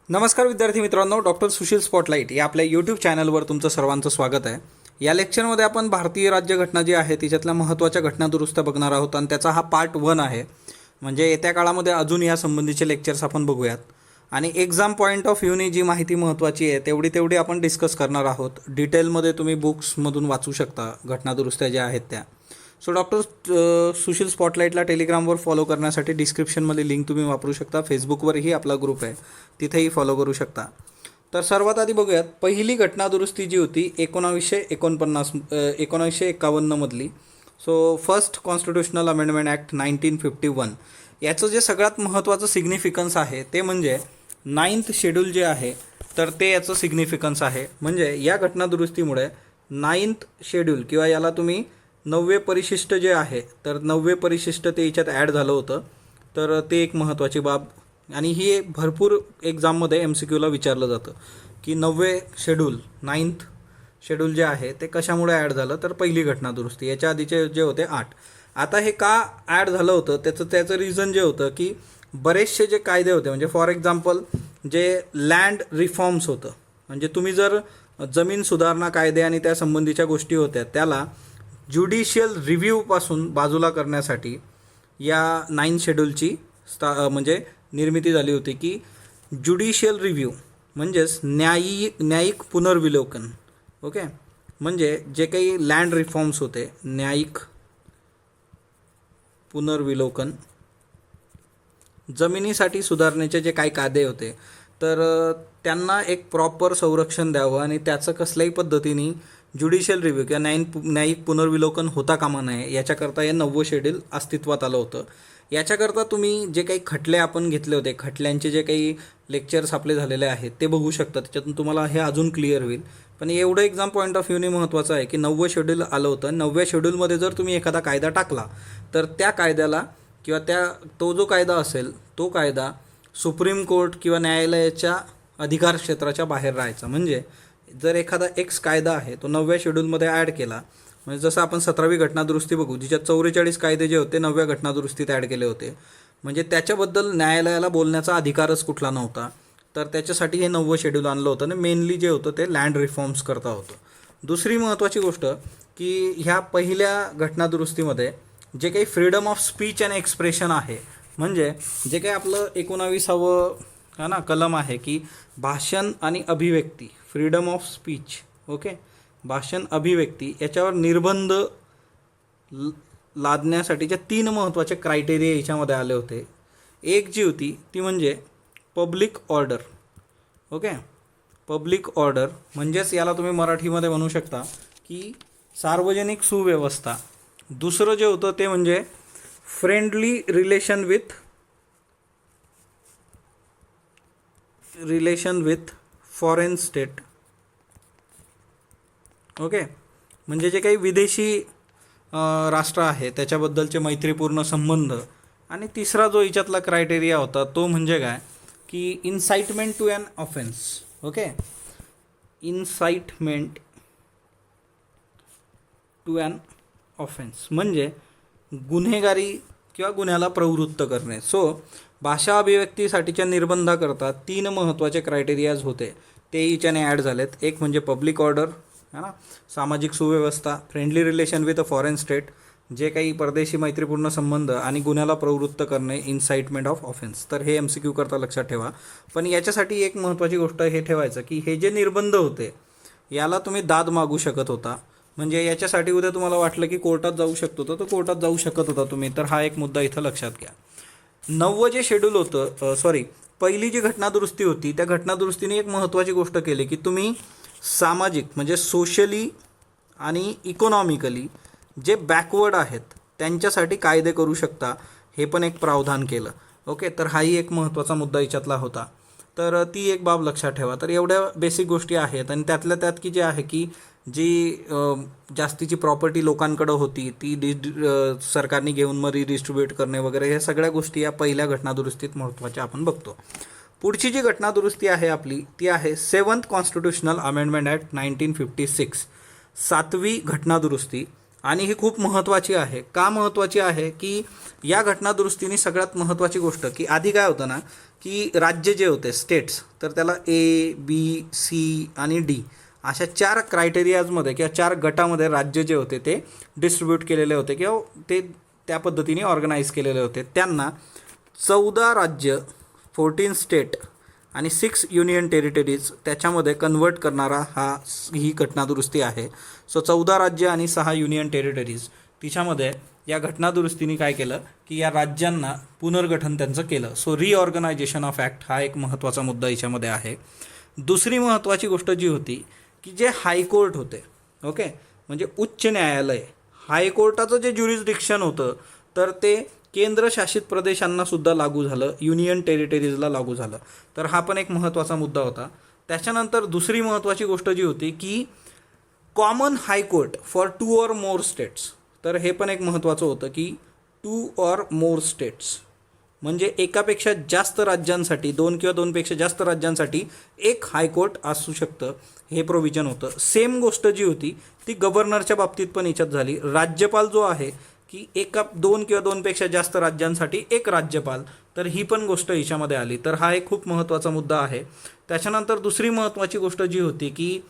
नमस्कार विद्यार्थी मित्रांनो, डॉक्टर सुशील स्पॉटलाईट या आपल्या यूट्यूब चॅनलवर तुमचं सर्वांचं स्वागत आहे. या लेक्चरमध्ये आपण भारतीय राज्यघटना जी आहे तिच्यातल्या महत्त्वाच्या घटना दुरुस्त्या बघणार आहोत आणि त्याचा हा पार्ट 1 आहे. म्हणजे येत्या काळामध्ये अजून या संबंधीचे लेक्चर्स आपण बघूयात आणि एक्झाम पॉईंट ऑफ व्ह्यूनी जी माहिती महत्त्वाची आहे तेवढी आपण डिस्कस करणार आहोत. डिटेलमध्ये तुम्ही बुक्समधून वाचू शकता घटना दुरुस्त्या ज्या आहेत त्या. सो डॉक्टर सुशील स्पॉटलाईटला टेलिग्रामवर फॉलो करण्यासाठी डिस्क्रिप्शनमध्ये लिंक तुम्ही वापरू शकता. फेसबुकवरही आपला ग्रुप आहे, तिथेही फॉलो करू शकता. तर सर्वात आधी बघूयात, पहिली घटना दुरुस्ती जी होती 1951मधली. So first constitutional amendment act 1951. याचं जे सगळ्यात महत्त्वाचं सिग्निफिकन्स आहे ते म्हणजे 9th शेड्यूल जे आहे तर ते याचं सिग्निफिकन्स आहे. म्हणजे या घटना दुरुस्तीमुळे 9th शेड्यूल किंवा याला तुम्ही 9वे परिशिष्ट जे आहे तर 9वे परिशिष्ट ते याच्यात ॲड झालं होतं. तर ते एक महत्त्वाची बाब आणि ही भरपूर एक्झाममध्ये MCQला विचारलं जातं की 9वे शेड्यूल 9th शेड्यूल जे आहे ते कशामुळे ॲड झालं. तर पहिली घटना दुरुस्ती, याच्या आधीचे जे होते 8. आता हे का ॲड झालं होतं त्याचं रिझन जे होतं की बरेचसे जे कायदे होते, म्हणजे फॉर एक्झाम्पल जे लँड रिफॉर्म्स होतं, म्हणजे तुम्ही जर जमीन सुधारणा कायदे आणि त्या संबंधीच्या गोष्टी होत्या त्याला ज्युडिशियल रिव्ह्यूपासून बाजूला करण्यासाठी या 9 शेड्यूलची म्हणजे निर्मिती झाली होती की ज्युडिशियल रिव्ह्यू म्हणजेच न्यायिक पुनर्विलोकन. ओके, म्हणजे जे काही लँड रिफॉर्म्स होते, न्यायिक पुनर्विलोकन, जमिनीसाठी सुधारणेचे जे काही कायदे होते तर त्यांना एक प्रॉपर संरक्षण द्यावं आणि त्याचं कसल्याही पद्धतीने ज्युडिशियल रिव्ह्यू किंवा न्यायिक पुनर्विलोकन होता कामा नये याच्याकरता हे 9वं शेड्यूल अस्तित्वात आलं होतं. याच्याकरता तुम्ही जे काही खटले आपण घेतले होते, खटल्यांचे जे काही लेक्चर्स आपले झालेले आहेत ते बघू शकता, त्याच्यातून तुम्हाला हे अजून क्लिअर होईल. पण एवढं एक्झाम पॉईंट ऑफ व्ह्यूने महत्त्वाचं आहे की 9वं शेड्यूल आलं होतं. 9व्या शेड्यूलमध्ये जर तुम्ही एखादा कायदा टाकला तर त्या कायद्याला किंवा तो जो कायदा असेल तो कायदा सुप्रीम कोर्ट किंवा न्यायालयाच्या अधिकार क्षेत्राच्या बाहेर राहायचा. म्हणजे जर एखादा एक्स कायदा आहे तो 9व्या शेड्यूलमध्ये ॲड केला, म्हणजे जसं आपण 17वी घटना दुरुस्ती बघू जिच्यात 44 कायदे जे होते 9व्या घटना दुरुस्तीत ॲड केले होते, म्हणजे त्याच्याबद्दल न्यायालयाला बोलण्याचा अधिकारच कुठला नव्हता. तर त्याच्यासाठी हे 9वं शेड्यूल आणलं होतं आणि मेनली जे होतं ते लँड रिफॉर्म्स करता होतं. दुसरी महत्त्वाची गोष्ट की ह्या पहिल्या घटना दुरुस्तीमध्ये जे काही freedom of speech and expression आहे, म्हणजे जे काही आपलं 19वा ना कलम आहे की भाषण आणि अभिव्यक्ती, फ्रीडम ऑफ स्पीच, ओके, भाषण अभिव्यक्ती याच्यावर निर्बंध लादण्यासाठीच्या 3 महत्त्वाचे क्रायटेरिया याच्यामध्ये आले होते. एक जी होती ती म्हणजे public order. Okay, public order म्हणजेच याला तुम्ही मराठीमध्ये म्हणू शकता की सार्वजनिक सुव्यवस्था. दुसरं जे होतं ते म्हणजे friendly relation with foreign state. Okay, म्हणजे जे काही विदेशी राष्ट्र आहे त्याच्याबद्दलचे मैत्रीपूर्ण संबंध. आणि तिसरा जो याच्यातला क्रायटेरिया होता तो म्हणजे काय की incitement to an offence. Okay, incitement to an offence म्हणजे गुन्हेगारी किंवा गुन्ह्याला प्रवृत्त करणे. सो भाषा अभिव्यक्तीसाठीच्या निर्बंधाकरता 3 महत्त्वाचे क्रायटेरियाज होते ते हिच्याने ॲड झालेत. एक म्हणजे पब्लिक ऑर्डर है ना, सामाजिक सुव्यवस्था, friendly relation with a foreign state, जे काही परदेशी मैत्रीपूर्ण संबंध, आणि गुन्ह्याला प्रवृत्त करणे, इन्साइटमेंट ऑफ ऑफेन्स. तर हे MCQ करता लक्षात ठेवा. पण याच्यासाठी एक महत्त्वाची गोष्ट हे ठेवायचं की हे जे निर्बंध होते याला तुम्ही दाद मागू शकत होता. म्हणजे याच्यासाठी उद्या तुम्हाला वाटलं की कोर्टात जाऊ शकतो तर कोर्टात जाऊ शकत होता तुम्ही. तर हा एक मुद्दा इथं लक्षात घ्या. 9वं जे शेड्यूल होतं, पहिली जी घटना दुरुस्ती होती त्या घटना दुरुस्तीने एक महत्त्वाची गोष्ट केली की तुम्ही सामाजिक म्हणजे सोशली आणि इकॉनॉमिकली जे बॅकवर्ड आहेत त्यांच्यासाठी कायदे करू शकता, हे पण एक प्रावधान केलं. ओके, तर हाही एक महत्त्वाचा मुद्दा याच्यातला होता. तर ती एक बाब लक्षात ठेवा. तर एवढ्या बेसिक गोष्टी आहेत आणि त्यातल्या त्यात की जे आहे की जी जास्तीची प्रॉपर्टी लोकांकडं होती ती सरकारने घेऊन मग रिडिस्ट्रीब्यूट करणे वगैरे, ह्या सगळ्या गोष्टी या पहिल्या घटना दुरुस्तीत महत्त्वाच्या आपण बघतो. पुढची जी घटना दुरुस्ती आहे आपली ती आहे 7th कॉन्स्टिट्यूशनल अमेंडमेंट ॲक्ट 1956. 7वी घटना दुरुस्ती. आणि ही खूप महत्त्वाची आहे. का महत्त्वाची आहे की या घटनादुरुस्तीने सगळ्यात महत्त्वाची गोष्ट की आधी काय होतं ना की राज्य जे होते स्टेट्स, तर त्याला A, B, C आणि D अशा 4 क्रायटेरियाजमध्ये किंवा 4 गटामध्ये राज्य जे होते ते डिस्ट्रीब्यूट केलेले होते किंवा ते त्या पद्धतीने ऑर्गनाईज केलेले होते. त्यांना 14 राज्य, 14 स्टेट आणि 6 युनियन टेरिटरीज त्याच्यामध्ये कन्वर्ट करणारा ही घटनादुरुस्ती आहे. सो 14 राज्य आणि 6 युनियन टेरिटरीज तिच्यामध्ये या घटनादुरुस्तीने काय केलं की या राज्यांना पुनर्गठन त्यांचं केलं. सो रिऑर्गनायझेशन ऑफ ॲक्ट हा एक महत्त्वाचा मुद्दा याच्यामध्ये आहे. दुसरी महत्त्वाची गोष्ट जी होती की जे हायकोर्ट होते, ओके, म्हणजे उच्च न्यायालय, हायकोर्टाचं जे ज्युरिस्डिक्शन होतं तर ते केंद्रशासित प्रदेशांना सुद्धा लागू झालं, युनियन टेरिटरीजला लागू झालं. तर हा पण एक महत्त्वाचा मुद्दा होता. त्याच्यानंतर दुसरी महत्त्वाची गोष्ट जी होती की common high court for 2 or more states. तर हे पण एक महत्त्वाचं होतं की 2 or more स्टेट्स म्हणजे एकापेक्षा जास्त राज्यांसाठी, 2 किंवा 2पेक्षा जास्त राज्यांसाठी एक हायकोर्ट असू शकतं, हे प्रोव्हिजन होतं. सेम गोष्ट जी होती ती गव्हर्नरच्या बाबतीत पण याच्यात झाली. राज्यपाल जो आहे की 2 किंवा 2पेक्षा जास्त राज्यांसाठी एक राज्यपाल, तर ही पण गोष्ट याच्यामध्ये आली. तर हा एक खूप महत्त्वाचा मुद्दा आहे. त्याच्यानंतर दुसरी महत्त्वाची गोष्ट जी होती की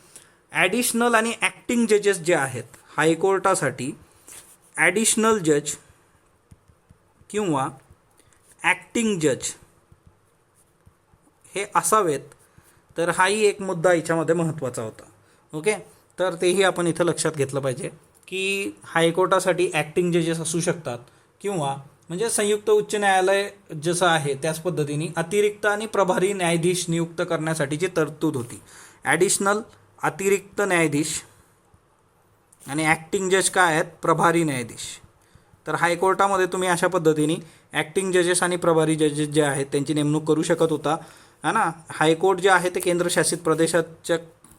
ॲडिशनल आणि ॲक्टिंग जजेस जे आहेत हायकोर्टासाठी, ॲडिशनल जज किंवा ॲक्टिंग जज हे असावेत. तर हाही एक मुद्दा याच्यामध्ये महत्त्वाचा होता. ओके, तर तेही आपण इथं लक्षात घेतलं पाहिजे की हायकोर्टासाठी ॲक्टिंग जजेस असू शकतात किंवा म्हणजे संयुक्त उच्च न्यायालय जसं आहे त्याच पद्धतीने अतिरिक्त आणि प्रभारी न्यायाधीश नियुक्त करण्यासाठीची तरतूद होती. ॲडिशनल, अतिरिक्त न्यायाधीश आणि ॲक्टिंग जज काय आहेत, प्रभारी न्यायाधीश. तर हायकोर्टामध्ये तुम्ही अशा पद्धतीने ॲक्टिंग जजेस आणि प्रभारी जजेस जे आहेत त्यांची नेमणूक करू शकत होता, है ना. हायकोर्ट जे आहे ते केंद्रशासित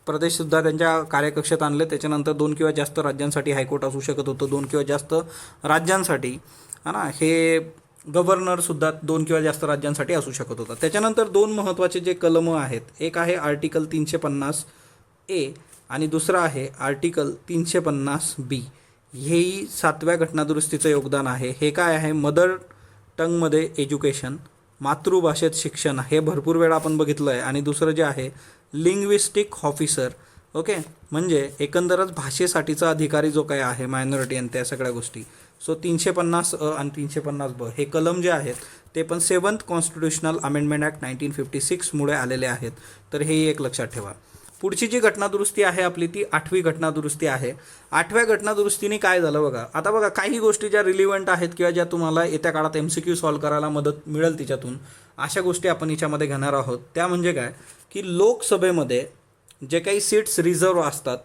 प्रदेशसुद्धा त्यांच्या कार्यकक्षेत आणले. त्याच्यानंतर 2 किंवा जास्त राज्यांसाठी हायकोर्ट असू शकत होतं, 2 किंवा जास्त राज्यांसाठी, है ना. हे गव्हर्नरसुद्धा 2 किंवा जास्त राज्यांसाठी असू शकत होता. त्याच्यानंतर 2 महत्त्वाचे जे कलमं आहेत, एक आहे आर्टिकल 350A आणि दुसरं आहे आर्टिकल 350B. हेही 7व्या घटनादुरुस्तीचं योगदान आहे. हे काय आहे, मदर टंगमध्ये एज्युकेशन, मातृभाषेत शिक्षण, हे भरपूर वेळा आपण बघितलं आहे. आणि दुसरं जे आहे लिंग्विस्टिक ऑफिसर, ओके, म्हणजे एकंदरच भाषेसाठीचा अधिकारी जो काय आहे मायनॉरिटी आणि त्या सगळ्या गोष्टी. सो 350A आणि 350B हे कलम जे आहेत ते पण 7th कॉन्स्टिट्यूशनल अमेंडमेंट ॲक्ट 1956 मुळे आलेले आहेत. तर हेही एक लक्षात ठेवा. पुढची जी घटनादुरुस्ती आहे आपली ती 8वी घटनादुरुस्ती आहे. 8व्या घटनादुरुस्तीने काय झालं बघा. आता बघा काही गोष्टी ज्या रिलिव्हंट आहेत किंवा ज्या तुम्हाला येत्या काळात MCQ सॉल्व्ह करायला मदत मिळेल तिच्यातून, अशा गोष्टी आपण याच्यामध्ये घेणार आहोत. त्या म्हणजे काय की लोकसभेमध्ये जे काही सीट्स रिझर्व असतात,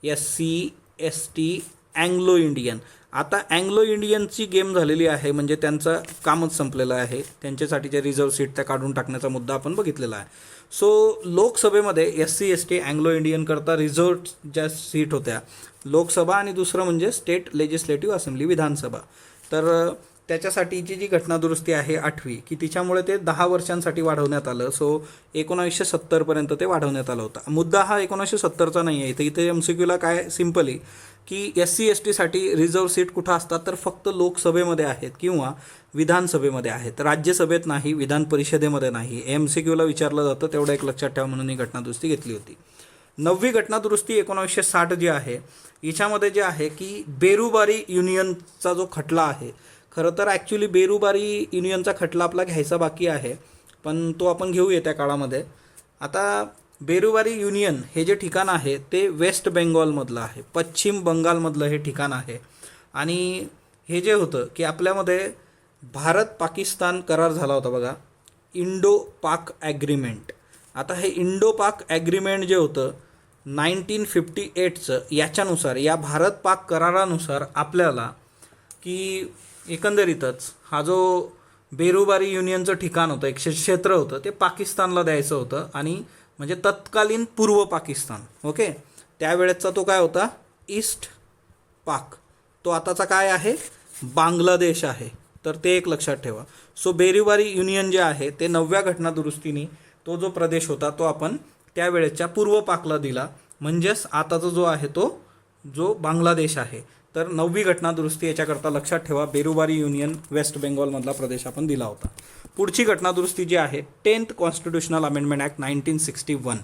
SC, ST, अँग्लो इंडियन. आता अँग्लो इंडियनची गेम झालेली आहे, म्हणजे त्यांचं कामच संपलेलं आहे. त्यांच्यासाठीच्या रिझर्व सीट त्या काढून टाकण्याचा मुद्दा आपण बघितलेला आहे. सो लोकसभेमध्ये SC, ST, अँग्लो इंडियन करता रिझर्व ज्या सीट होत्या लोकसभा आणि दुसरं म्हणजे स्टेट लेजिस्लेटिव्ह असेंब्ली, विधानसभा. तर त्याच्यासाठीची जी घटनादुरुस्ती आहे 8वी की तिच्यामुळे ते 10 वर्षांसाठी वाढवण्यात आलं. सो 1970पर्यंत ते वाढवण्यात आलं होतं. मुद्दा हा 1970चा नाही आहे. इथे MCQला काय सिम्पली की SC, STसाठी रिझर्व सीट कुठं असतात तर फक्त लोकसभेमध्ये आहेत किंवा विधानसभेमध्ये आहेत, राज्यसभेत नाही, विधान परिषदेमध्ये नाही. MCQला विचारलं जातं, तेवढं एक लक्षात ठेवा म्हणून ही घटनादुरुस्ती घेतली होती. 9वी घटनादुरुस्ती 1960 जी आहे याच्यामध्ये जे आहे की बेरुबारी युनियनचा जो खटला आहे, खरं तर ॲक्च्युली बेरुबारी युनियनचा खटला आपला घ्यायचा बाकी आहे, पण तो आपण घेऊ येत्या काळामध्ये. आता बेरुबारी युनियन हे जे ठिकाण आहे ते वेस्ट बेंगॉलमधलं आहे, पश्चिम बंगालमधलं हे ठिकाण आहे. आणि हे जे होतं की आपल्यामध्ये भारत पाकिस्तान करार झाला होता बघा, इंडो पाक ॲग्रीमेंट. आता हे इंडो पाक ॲग्रीमेंट जे होतं 1958चं, याच्यानुसार या भारत पाक करारानुसार आपल्याला की एकंदरीतच हा जो बेरुबारी युनियनचं ठिकाण होतं, एक क्षेत्र होतं, ते पाकिस्तानला द्यायचं होतं. आणि म्हणजे तत्कालीन पूर्व पाकिस्तान, ओके, त्यावेळेचा तो काय होता, ईस्ट पाक, तो आताचा काय आहे, बांगलादेश आहे. तर ते एक लक्षात ठेवा. सो बेरुबारी युनियन जे आहे ते 9व्या घटनादुरुस्तीने तो जो प्रदेश होता तो आपण त्यावेळेच्या पूर्व पाकला दिला. म्हणजेच आताचा जो आहे तो जो बांगलादेश आहे तर 9वी घटनादुरुस्ती याच्याकरता लक्षात ठेवा, बेरुबारी युनियन वेस्ट बेंगॉलमधला प्रदेश आपण दिला होता. पुढची घटनादुरुस्ती जी आहे 10th कॉन्स्टिट्यूशनल अमेंडमेंट ॲक्ट 1961.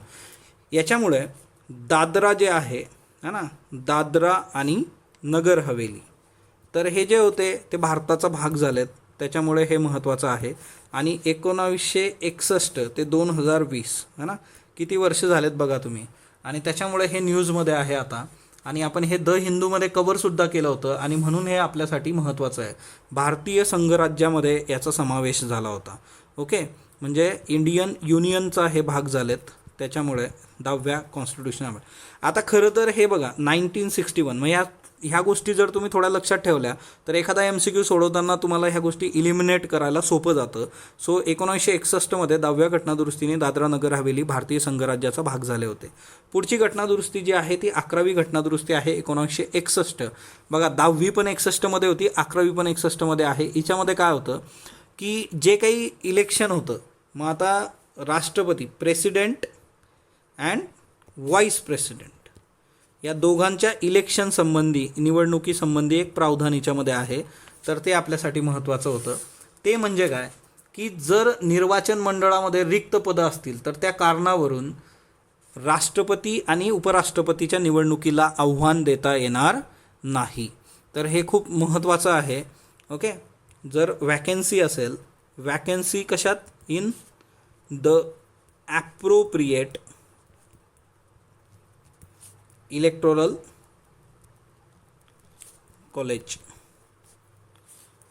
याच्यामुळे दादरा जे आहे ना, दादरा आणि नगर हवेली, तर हे जे होते ते भारताचा भाग झालेत, त्याच्यामुळे हे महत्त्वाचं आहे. आणि 1961 ते 2020 है ना, किती वर्ष झालेत बघा तुम्ही. आणि त्याच्यामुळे हे न्यूजमध्ये आहे आता, आणि आपण हे द हिंदूमध्ये कव्हरसुद्धा केलं होतं, आणि म्हणून हे आपल्यासाठी महत्त्वाचं आहे. भारतीय संघराज्यामध्ये याचा समावेश झाला होता. ओके, म्हणजे इंडियन युनियनचा हे भाग झालेत, त्याच्यामुळे 10व्या कॉन्स्टिट्यूशन. आता खरं तर हे बघा 1961, मग ह्या गोष्टी जर तुम्ही थोड्या लक्षात ठेवल्या तर एखादा MCQ सोडवताना तुम्हाला ह्या गोष्टी इलिमिनेट करायला सोपं जातं. सो 1961मध्ये 10व्या घटनादुरुस्तीने दादरा नगर हवेली भारतीय संघराज्याचा भाग झाले होते. पुढची घटनादुरुस्ती जी आहे ती 11वी घटनादुरुस्ती आहे 1961. बघा 10वी पण 61मध्ये होती, 11वी पण 61मध्ये आहे. हिच्यामध्ये काय होतं की जे काही इलेक्शन होतं, मग आता राष्ट्रपती, प्रेसिडेंट अँड व्हाईस प्रेसिडेंट, या दोघांच्या इलेक्शन संबंधी, निवडणुकीसंबंधी एक प्रावधान याच्यामध्ये आहे. तर ते आपल्यासाठी महत्त्वाचं होतं. ते म्हणजे काय की जर निर्वाचन मंडळामध्ये रिक्त पदं असतील तर त्या कारणावरून राष्ट्रपती आणि उपराष्ट्रपतीच्या निवडणुकीला आव्हान देता येणार नाही. तर हे खूप महत्त्वाचं आहे. ओके, जर वॅकेन्सी असेल, वॅकेन्सी कशात, in the appropriate electoral college.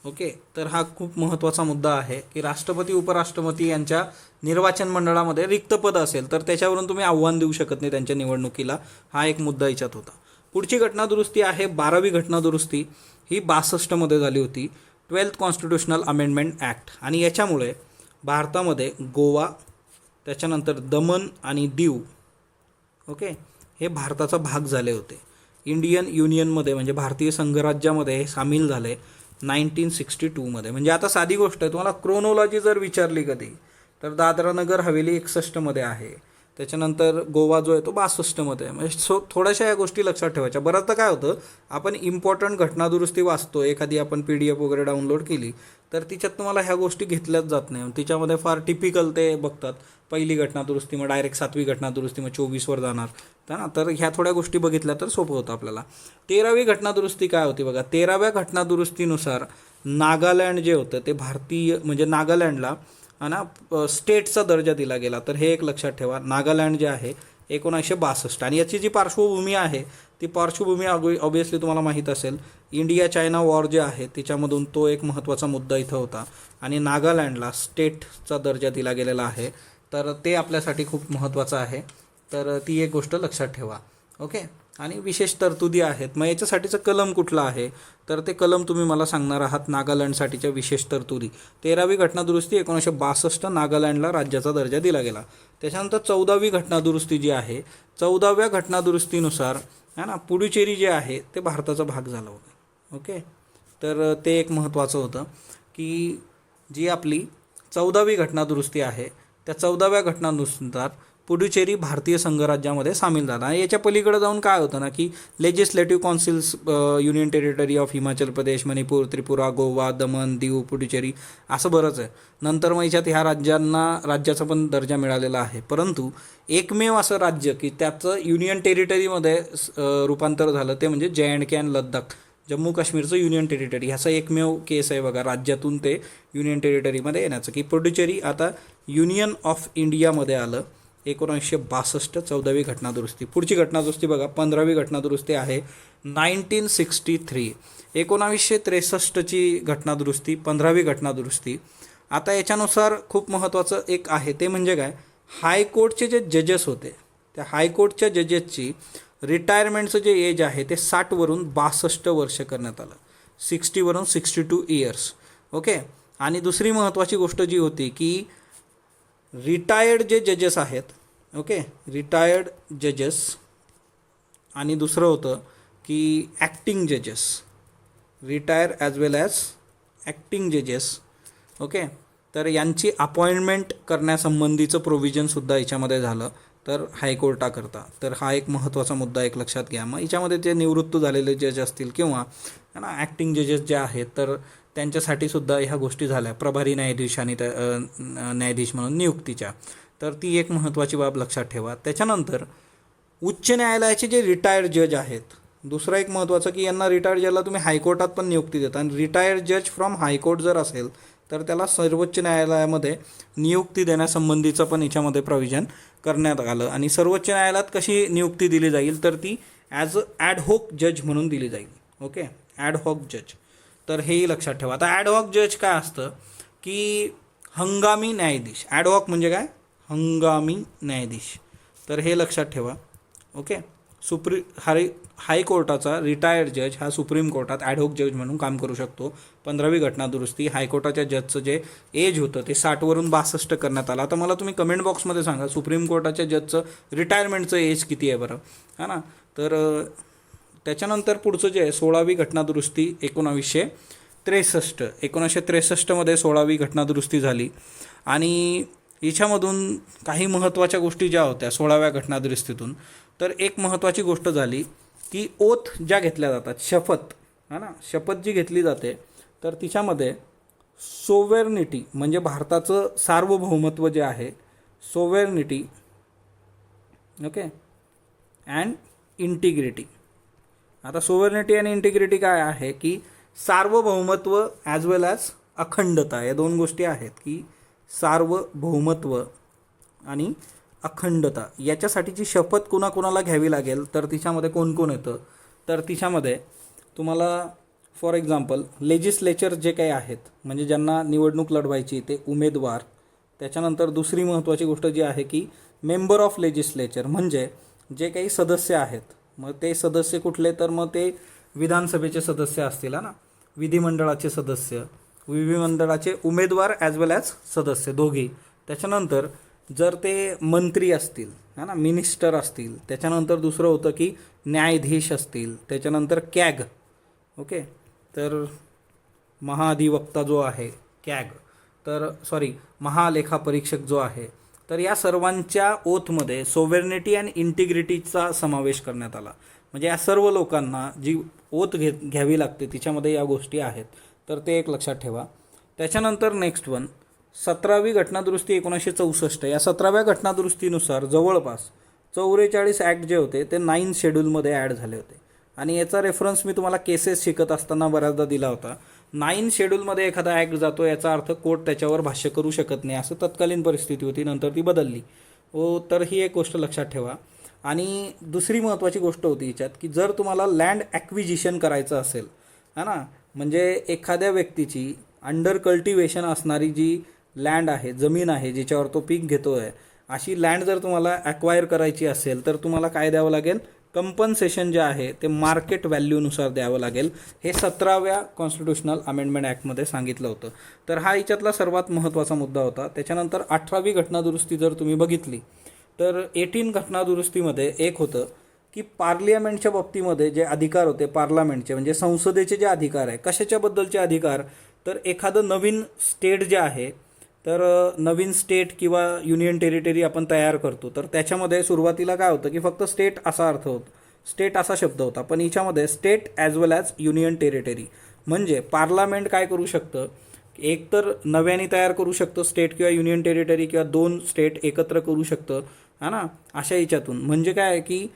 Okay, तर हा खूप महत्त्वाचा मुद्दा आहे की राष्ट्रपती उपराष्ट्रपती यांच्या निर्वाचन मंडळामध्ये रिक्त पद असेल तर त्याच्यावरून तुम्ही आव्हान देऊ शकत नाही त्यांच्या निवडणुकीला. हा एक मुद्दा याच्यात होता. पुढची घटनादुरुस्ती आहे 12वी घटनादुरुस्ती. ही 62मध्ये झाली होती, 12th कॉन्स्टिट्यूशनल अमेंडमेंट ॲक्ट. आणि याच्यामुळे भारतामध्ये गोवा, त्याच्यानंतर दमन आणि दीव, ओके, हे भारताचा भाग झाले होते. इंडियन युनियनमध्ये म्हणजे भारतीय संघराज्यामध्ये हे सामील झाले 1962मध्ये. म्हणजे आता साधी गोष्ट आहे, तुम्हाला क्रोनॉलॉजी जर विचारली कधी तर दादरा नगर हवेली 61मध्ये आहे, त्याच्यानंतर गोवा जो आहे तो 62मध्ये आहे. म्हणजे थोड्याशा या गोष्टी लक्षात ठेवायच्या. बऱ्याचदा काय होतं, आपण इम्पॉर्टंट घटनादुरुस्ती वाचतो, एखादी आपण PDF वगैरे डाउनलोड केली तर तिच्यात तुम्हाला ह्या गोष्टी घेतल्याच जात नाही. तिच्यामध्ये फार टिपिकल ते बघतात, पहिली घटनादुरुस्ती मग डायरेक्ट 7वी घटनादुरुस्ती मग 24वर जाणार ना. तर ह्या थोड्या गोष्टी बघितल्या तर सोपं होतं आपल्याला. 13वी घटनादुरुस्ती काय होती बघा. 13व्या घटनादुरुस्तीनुसार नागालँड जे होतं ते भारतीय, म्हणजे नागालँडला ना स्टेटचा दर्जा दिला गेला. तर हे एक लक्षात ठेवा, नागालँड जे आहे 1962. आणि याची जी पार्श्वभूमी आहे ती पार्श्वभूमी ऑब्वियसली तुम्हाला माहीत असेल, इंडिया चायना वॉर जे आहे त्याच्यामधून तो एक महत्त्वाचा मुद्दा इथं होता. आणि नागालँडला स्टेटचा दर्जा दिला गेलेला आहे, तर ते आपल्यासाठी खूप महत्त्वाचं आहे. तर ती एक गोष्ट लक्षात ठेवा. ओके, आणि विशेष तरतुदी आहेत. मग याच्यासाठीचं कलम कुठलं आहे तर ते कलम तुम्ही मला सांगणार आहात. नागालँडसाठीच्या विशेष तरतुदी 13वी घटनादुरुस्ती 1962, नागालँडला राज्याचा दर्जा दिला गेला. त्याच्यानंतर 14वी घटनादुरुस्ती जी आहे, 14व्या घटनादुरुस्तीनुसार है ना पुडुचेरी जे आहे ते भारताचा भाग झाला होता. ओके, तर ते एक महत्त्वाचं होतं की जी आपली 14वी घटनादुरुस्ती आहे त्या 14व्या घटनादुरुस्तीनुसार पुडुचेरी भारतीय संघराज्यामध्ये सामील झाला. आणि याच्या पलीकडे जाऊन काय होतं ना की legislative councils, union territory of Himachal Pradesh, Manipur, Tripura, Goa, Daman, Diu, Puducherry असं बरंच आहे. नंतर मग याच्यात ह्या राज्यांना राज्याचा पण दर्जा मिळालेला आहे. परंतु एकमेव असं राज्य की त्याचं युनियन टेरिटरीमध्ये रूपांतर झालं ते म्हणजे JNK अँड लद्दाख, जम्मू काश्मीरचं युनियन टेरिटरी. ह्याचा एकमेव केस आहे बघा राज्यातून ते युनियन टेरिटरीमध्ये येण्याचं, की पुडुचेरी आता युनियन ऑफ इंडियामध्ये आलं 1962, 14वी घटनादुरुस्ती. पुढची घटनादुरुस्ती बघा 15वी घटनादुरुस्ती आहे 1963. 1963ची घटनादुरुस्ती, 15वी घटनादुरुस्ती. आता याच्यानुसार खूप महत्त्वाचं एक आहे ते म्हणजे काय, हायकोर्टचे जे जजेस होते त्या हायकोर्टच्या जजेसची रिटायरमेंटचं जे एज आहे ते 60वरून 62 वर्ष करण्यात आलं, 60वरून 62 इयर्स. ओके, आणि दुसरी महत्त्वाची गोष्ट जी होती की रिटायर्ड जे जजेस आहेत, ओके, रिटायर्ड जजेस, आणि दुसरं होतं की ॲक्टिंग जजेस, रिटायर ॲज वेल ॲज ॲक्टिंग जजेस. ओके, तर यांची अपॉइंटमेंट करण्यासंबंधीचं प्रोव्हिजनसुद्धा याच्यामध्ये झालं. तर हायकोर्टाकरता. तर हा एक महत्त्वाचा मुद्दा एक लक्षात घ्या. मग याच्यामध्ये जे निवृत्त झालेले जज असतील किंवा ॲक्टिंग जजेस जे आहेत तर त्यांच्यासाठी सुद्धा ह्या गोष्टी झाल्या, प्रभारी न्यायाधीश आणि न्यायाधीश म्हणून नियुक्तीच्या. तर ती एक महत्त्वाची बाब लक्षात ठेवा. त्याच्यानंतर उच्च न्यायालयाचे जे रिटायर्ड जज आहेत, दुसरा एक महत्त्वाचं की यांना रिटायर्ड जजला तुम्ही हायकोर्टात पण नियुक्ती देता, आणि रिटायर्ड जज फ्रॉम हायकोर्ट जर असेल तर त्याला सर्वोच्च न्यायालयामध्ये नियुक्ती देण्यासंबंधीचं पण याच्यामध्ये प्रोव्हिजन करण्यात आलं. आणि सर्वोच्च न्यायालयात कशी नियुक्ती दिली जाईल तर ती ॲज अ ॲडहॉक जज म्हणून दिली जाईल. ओके, ॲडहॉक जज. तर हेही लक्षात ठेवा. आता ॲडहॉक जज काय असतं की हंगामी न्यायाधीश. ॲडहॉक म्हणजे काय? हंगामी न्यायाधीश. तर हे लक्षात ठेवा. ओके, हायकोर्टाचा रिटायर्ड जज हा सुप्रीम कोर्टात ॲडहॉक जज म्हणून काम करू शकतो. 15वी घटनादुरुस्ती हायकोर्टाच्या जजचं जे एज होतं ते 60वरून 62 करण्यात आलं. आता मला तुम्ही कमेंट बॉक्समध्ये सांगा सुप्रीम कोर्टाच्या जजचं रिटायरमेंटचं एज किती आहे बरं, हा ना. तर त्याच्यानंतर पुढचं जे आहे 16वी घटनादुरुस्ती 1963. 1963मध्ये 16वी घटनादुरुस्ती झाली. आणि याच्यामधून काही महत्त्वाच्या गोष्टी ज्या होत्या 16व्या घटनादुरुस्तीतून, तर एक महत्त्वाची गोष्ट झाली की ओथ ज्या घेतल्या जातात, शपथ, हा ना, शपथ जी घेतली जाते तर तिच्यामध्ये सोवेर्निटी म्हणजे भारताचं सार्वभौमत्व जे आहे, सोवेर्निटी, ओके, अँड इंटिग्रिटी. आता सोवेर्निटी आणि इंटिग्रिटी काय आहे की सार्वभौमत्व ॲज वेल ॲज अखंडता, या दोन गोष्टी आहेत की सार्वभौमत्व आणि अखंडता याच्यासाठीची शपथ कुणाकुणाला घ्यावी लागेल. तर तिच्यामध्ये कोण कोण येतं तर तिच्यामध्ये तुम्हाला फॉर एक्झाम्पल लेजिस्लेचर जे काही आहेत म्हणजे ज्यांना निवडणूक लढवायची ते उमेदवार. त्याच्यानंतर दुसरी महत्त्वाची गोष्ट जी आहे की मेंबर ऑफ लेजिस्लेचर म्हणजे जे काही सदस्य आहेत. मग ते सदस्य कुठले तर मग ते विधानसभेचे सदस्य असतील, ना, विधिमंडळाचे सदस्य, विधिमंडळाचे उमेदवार ॲज वेल ॲज सदस्य दोघी. त्याच्यानंतर जर ते मंत्री असतील, है ना, मिनिस्टर असतील. त्याच्यानंतर दुसरं होतं की न्यायाधीश असतील. त्याच्यानंतर कॅग, ओके, तर महाधिवक्ता जो आहे कॅग, तर सॉरी महालेखापरीक्षक जो आहे, तर या सर्वांच्या ओथमध्ये सोवेर्निटी आणि इंटिग्रिटीचा समावेश करण्यात आला. म्हणजे या सर्व लोकांना जी ओथ घ्यावी लागते तिच्यामध्ये या गोष्टी आहेत. तर ते एक लक्षात ठेवा. त्याच्यानंतर नेक्स्ट वन 17वी घटनादुरुस्ती 1964. या 17व्या घटनादुरुस्तीनुसार जवळपास 44 ॲक्ट जे होते ते 9 शेड्यूलमध्ये ॲड झाले होते. आणि याचा रेफरन्स मी तुम्हाला केसेस शिकत असताना बऱ्याचदा दिला होता. 9 शेड्यूलमध्ये एखादा ॲक्ट जातो याचा अर्थ कोर्ट त्याच्यावर भाष्य करू शकत नाही, असं तत्कालीन परिस्थिती होती. नंतर ती बदलली. तर ही एक गोष्ट लक्षात ठेवा. आणि दुसरी महत्त्वाची गोष्ट होती याच्यात की जर तुम्हाला लँड ॲक्विजिशन करायचं असेल, है ना, म्हणजे एखाद्या व्यक्तीची अंडर कल्टिवेशन असणारी जी लँड आहे, जमीन आहे जिच्यावर तो पीक घेतो आहे, अशी लँड जर तुम्हाला ॲक्वायर करायची असेल तर तुम्हाला काय द्यावं लागेल? कंपन्सेशन जे आहे ते मार्केट व्हॅल्यूनुसार द्यावं लागेल. हे 17व्या कॉन्स्टिट्यूशनल अमेंडमेंट ॲक्टमध्ये सांगितलं होतं. तर हा याच्यातला सर्वात महत्त्वाचा मुद्दा होता. त्याच्यानंतर 18वी घटनादुरुस्ती जर तुम्ही बघितली तर 18 घटनादुरुस्तीमध्ये एक होतं की पार्लियामेंटच्या बाबतीमध्ये जे अधिकार होते पार्लमेंटचे म्हणजे संसदेचे जे अधिकार आहे, कशाच्याबद्दलचे अधिकार तर एखादं नवीन स्टेट जे आहे, तर नवीन स्टेट किंवा युनियन टेरिटरी आपण तयार करतो तर त्याच्यामध्ये सुरुवातीला काय होतं की फक्त स्टेट असा अर्थ होतो, स्टेट असा शब्द होता. पण याच्यामध्ये स्टेट ॲज वेल ॲज युनियन टेरिटरी म्हणजे पार्लमेंट काय करू शकतं, एक तर नव्याने तयार करू शकतं स्टेट किंवा युनियन टेरिटरी किंवा 2 स्टेट एकत्र करू शकतं, हा ना, अशा याच्यातून. म्हणजे काय आहे की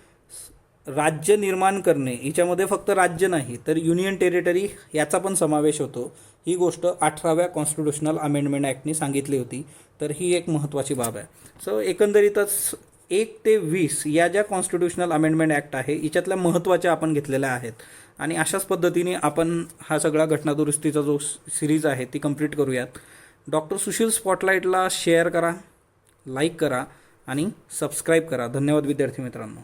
राज्य निर्माण करणे, याच्यामध्ये फक्त राज्य नाही तर युनियन टेरिटरी याचा पण समावेश होतो. ही गोष्ट 18व्या कॉन्स्टिट्यूशनल अमेंडमेंट ॲक्टने सांगितली होती. तर ही एक महत्त्वाची बाब आहे. सो एकंदरीतच 1 ते 20 या ज्या कॉन्स्टिट्यूशनल अमेंडमेंट ॲक्ट आहे याच्यातल्या महत्त्वाच्या आपण घेतलेल्या आहेत. आणि अशाच पद्धतीने आपण हा सगळा घटनादुरुस्तीचा जो सिरीज आहे ती कंप्लीट करूयात. डॉक्टर सुशील स्पॉटलाईटला शेअर करा, लाईक करा आणि सबस्क्राईब करा. धन्यवाद विद्यार्थी मित्रांनो.